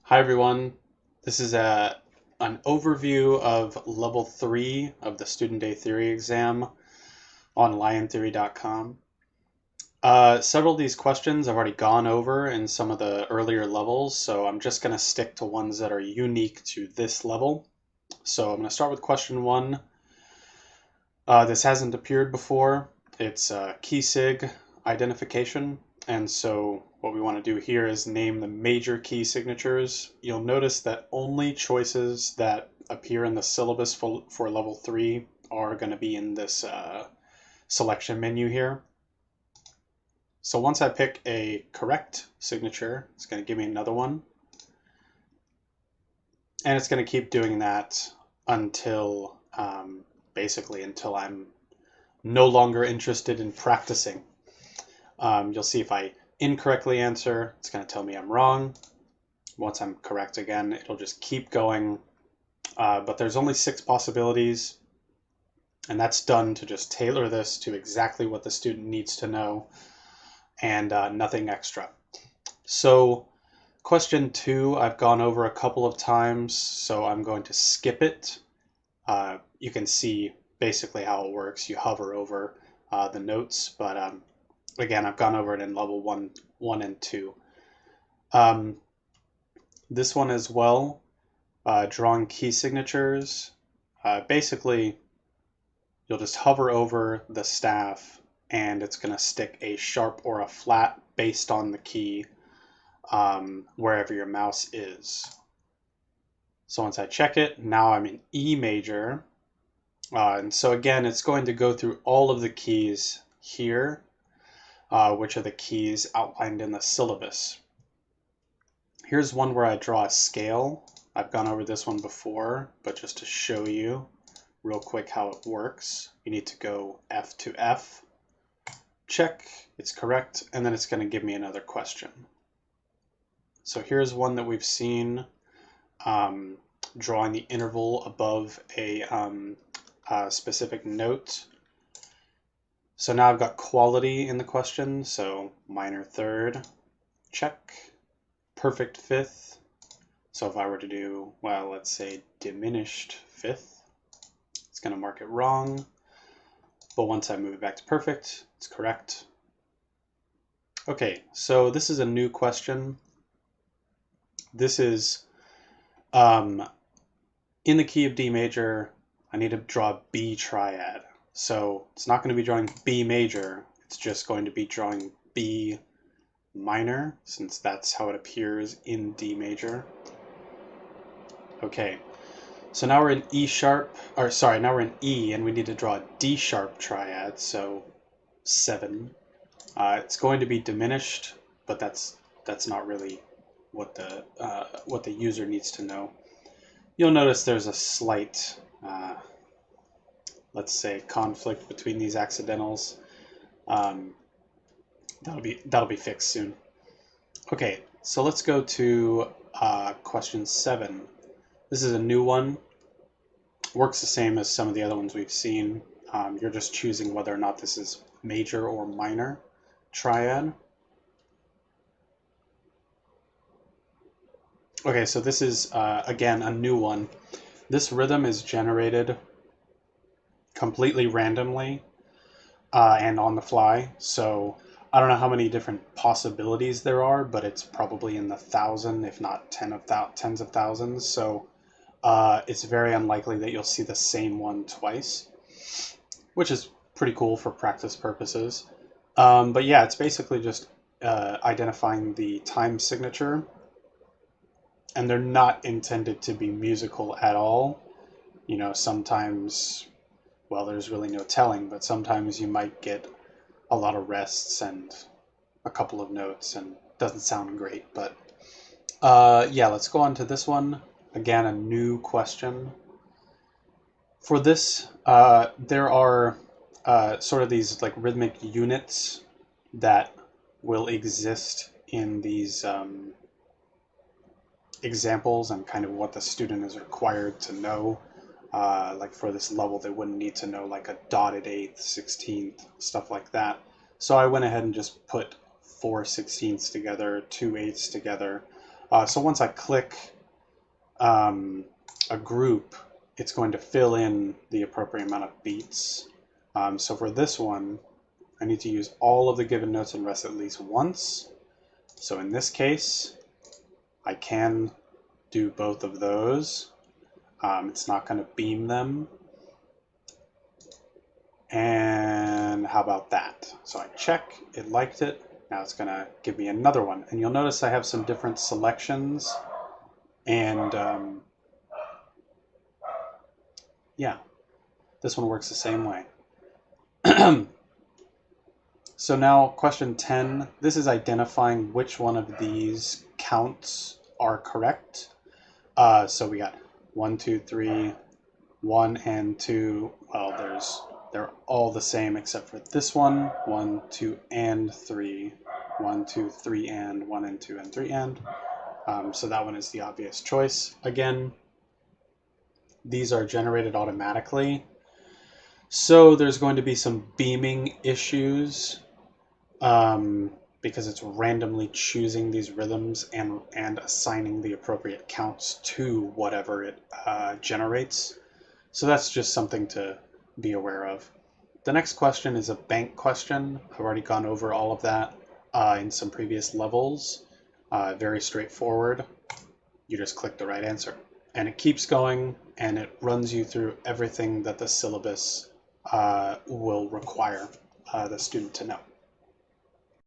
Hi everyone. This is an overview of level 3 of the Student Day Theory exam on liontheory.com. Several of these questions I've already gone over in some of the earlier levels, so I'm just going to stick to ones that are unique to this level. So I'm going to start with question 1. This hasn't appeared before. It's key sig identification. And so what we want to do here is name the major key signatures. You'll notice that only choices that appear in the syllabus for level 3 are going to be in this selection menu here. So once I pick a correct signature, it's going to give me another one. And it's going to keep doing that until basically until I'm no longer interested in practicing. You'll see if I incorrectly answer, it's going to tell me I'm wrong. Once I'm correct again, it'll just keep going. But there's only 6 possibilities, and that's done to just tailor this to exactly what the student needs to know and nothing extra. So question 2 I've gone over a couple of times, so I'm going to skip it. You can see basically how it works. You hover over the notes, but again, I've gone over it in level 1 and 2. This one as well, drawing key signatures. Basically, you'll just hover over the staff and it's going to stick a sharp or a flat based on the key wherever your mouse is. So once I check it, now I'm in E major. And so again, it's going to go through all of the keys here, which are the keys outlined in the syllabus. Here's one where I draw a scale. I've gone over this one before, but just to show you real quick how it works, you need to go F to F, check, it's correct, and then it's going to give me another question. So here's one that we've seen, drawing the interval above a specific note. So now I've got quality in the question, so minor third, check, perfect fifth. So if I were to do, well, let's say diminished fifth, it's going to mark it wrong. But once I move it back to perfect, it's correct. Okay, so this is a new question. This is in the key of D major, I need to draw B triad. So it's not going to be drawing B major, it's just going to be drawing B minor, since that's how it appears in D major. Okay, so now we're in E sharp, or sorry, now we're in E, and we need to draw a D sharp triad, so 7. It's going to be diminished, but that's not really what the user needs to know. You'll notice there's a slight let's say conflict between these accidentals. That'll be fixed soon. Okay, so let's go to question 7. This is a new one. Works the same as some of the other ones we've seen. You're just choosing whether or not this is major or minor triad. Okay, so this is again a new one. This rhythm is generated completely randomly and on the fly. So I don't know how many different possibilities there are, but it's probably in the 1,000, if not tens of thousands. So it's very unlikely that you'll see the same one twice, which is pretty cool for practice purposes. But yeah, it's basically just identifying the time signature, and they're not intended to be musical at all. You know, sometimes, well, there's really no telling, but sometimes you might get a lot of rests and a couple of notes and it doesn't sound great. But yeah, let's go on to this one. Again, a new question. For this, there are sort of these like rhythmic units that will exist in these examples and kind of what the student is required to know. Like for this level, they wouldn't need to know like a dotted eighth, 16th, stuff like that. So I went ahead and just put 4 16ths together, 2 8ths together. So once I click a group, it's going to fill in the appropriate amount of beats. So for this one, I need to use all of the given notes and rest at least once. So in this case, I can do both of those. It's not going to beam them. And how about that? So I check, it liked it. Now it's going to give me another one. And you'll notice I have some different selections. And yeah, this one works the same way. So now question 10, this is identifying which one of these counts are correct. So we got 1, 2, 3, 1 and 2. Well, they're all the same except for this one. 1, 2, and 3. 1, 2, 3, and 1 and 2 and 3 and. So that one is the obvious choice. Again, these are generated automatically. So there's going to be some beaming issues because it's randomly choosing these rhythms and assigning the appropriate counts to whatever it generates. So that's just something to be aware of. The next question is a bank question. I've already gone over all of that in some previous levels. Very straightforward. You just click the right answer. And it keeps going, and it runs you through everything that the syllabus will require the student to know.